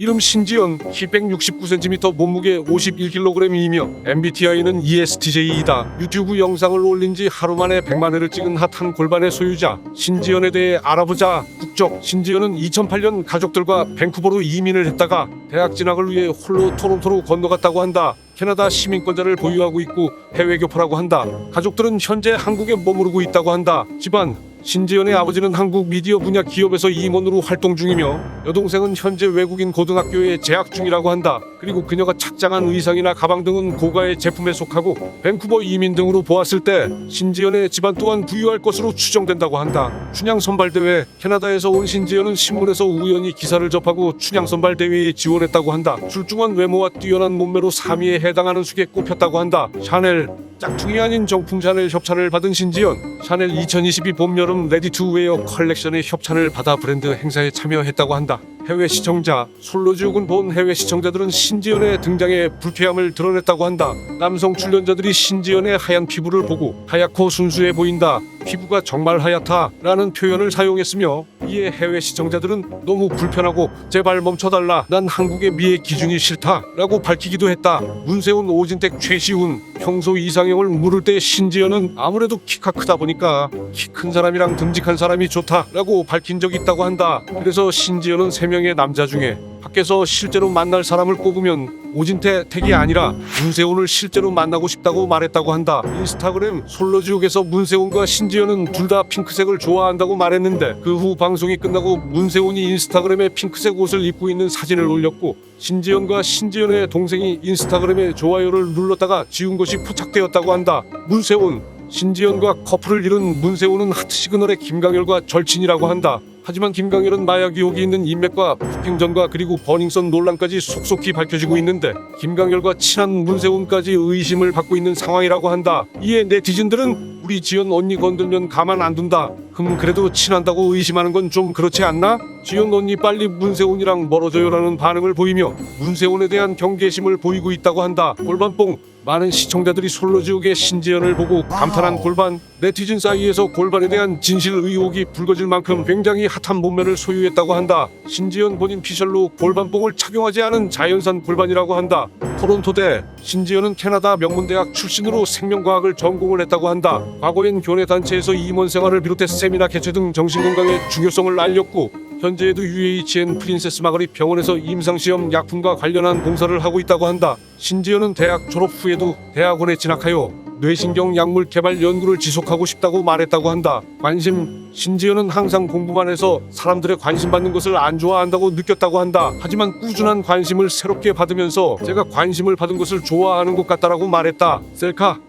이름 신지연, 키 169cm, 몸무게 51kg이며 MBTI는 ESTJ이다. 유튜브 영상을 올린 지 하루 만에 100만 회를 찍은 핫한 골반의 소유자 신지연에 대해 알아보자. 국적 신지연은 2008년 가족들과 밴쿠버로 이민을 했다가 대학 진학을 위해 홀로 토론토로 건너갔다고 한다. 캐나다 시민권자를 보유하고 있고 해외 교포라고 한다. 가족들은 현재 한국에 머무르고 있다고 한다. 집안 신지연의 아버지는 한국 미디어 분야 기업에서 임원으로 활동 중이며 여동생은 현재 외국인 고등학교에 재학 중이라고 한다. 그리고 그녀가 착장한 의상이나 가방 등은 고가의 제품에 속하고 밴쿠버 이민 등으로 보았을 때 신지연의 집안 또한 부유할 것으로 추정된다고 한다. 춘향 선발대회 캐나다에서 온 신지연은 신문에서 우연히 기사를 접하고 춘향 선발대회에 지원했다고 한다. 출중한 외모와 뛰어난 몸매로 3위에 해당하는 숙에 꼽혔다고 한다. 샤넬 짝퉁이 아닌 정품 샤넬 협찬을 받은 신지연. 샤넬 2022 봄 여름 레디 투 웨어 컬렉션의 협찬을 받아 브랜드 행사에 참여했다고 한다. 해외 시청자 솔로지옥은 본 해외 시청자들은 신지연의 등장에 불쾌함을 드러냈다고 한다. 남성 출연자들이 신지연의 하얀 피부를 보고 하얗고 순수해 보인다, 피부가 정말 하얗다 라는 표현을 사용했으며 이에 해외 시청자들은 너무 불편하고 제발 멈춰달라, 난 한국의 미의 기준이 싫다 라고 밝히기도 했다. 문세훈, 오진택, 최시훈 평소 이상형을 물을 때 신지연은 아무래도 키가 크다 보니까 키 큰 사람이랑 듬직한 사람이 좋다 라고 밝힌 적이 있다고 한다. 그래서 신지연은 3명의 남자 중에 밖에서 실제로 만날 사람을 꼽으면 오진택이 아니라 문세훈을 실제로 만나고 싶다고 말했다고 한다. 인스타그램 솔로지옥에서 문세훈과 신지연은 둘 다 핑크색을 좋아한다고 말했는데 그 후 방송이 끝나고 문세훈이 인스타그램에 핑크색 옷을 입고 있는 사진을 올렸고 신지연과 신지연의 동생이 인스타그램에 좋아요를 눌렀다가 지운 것이 포착되었다고 한다. 문세훈 신지연과 커플을 이룬 문세훈은 하트 시그널의 김강열과 절친이라고 한다. 하지만 김강열은 마약 의혹이 있는 인맥과 폭행전과 그리고 버닝썬 논란까지 속속히 밝혀지고 있는데 김강열과 친한 문세훈까지 의심을 받고 있는 상황이라고 한다. 이에 네티즌들은 우리 지연 언니 건들면 가만 안 둔다. 그래도 친한다고 의심하는 건 좀 그렇지 않나? 지연 언니 빨리 문세훈이랑 멀어져요라는 반응을 보이며 문세훈에 대한 경계심을 보이고 있다고 한다. 골반뽕 많은 시청자들이 솔로지옥의 신지연을 보고 감탄한 골반. 네티즌 사이에서 골반에 대한 진실 의혹이 불거질 만큼 굉장히 핫한 몸매를 소유했다고 한다. 신지연 본인 피셜로 골반뽕을 착용하지 않은 자연산 골반이라고 한다. 토론토대 신지연은 캐나다 명문대학 출신으로 생명과학을 전공을 했다고 한다. 과거엔 교내단체에서 임원 생활을 비롯해 세미나 개최 등 정신건강의 중요성을 알렸고 현재에도 UHN 프린세스 마가릿 병원에서 임상시험 약품과 관련한 봉사를 하고 있다고 한다. 신지연은 대학 졸업 후에도 대학원에 진학하여 뇌신경 약물 개발 연구를 지속하고 싶다고 말했다고 한다. 관심 신지연은 항상 공부만 해서 사람들의 관심 받는 것을 안 좋아한다고 느꼈다고 한다. 하지만 꾸준한 관심을 새롭게 받으면서 제가 관심을 받은 것을 좋아하는 것 같다라고 말했다.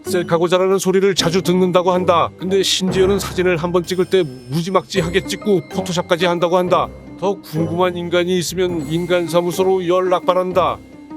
셀카고자라는 소리를 자주 듣는다고 한다. 근데 신지연은 사진을 한번 찍을 때 무지막지하게 찍고 포토샵까지 한다고 한다. 더 궁금한 인간이 있으면 인간사무소로 연락 바란다.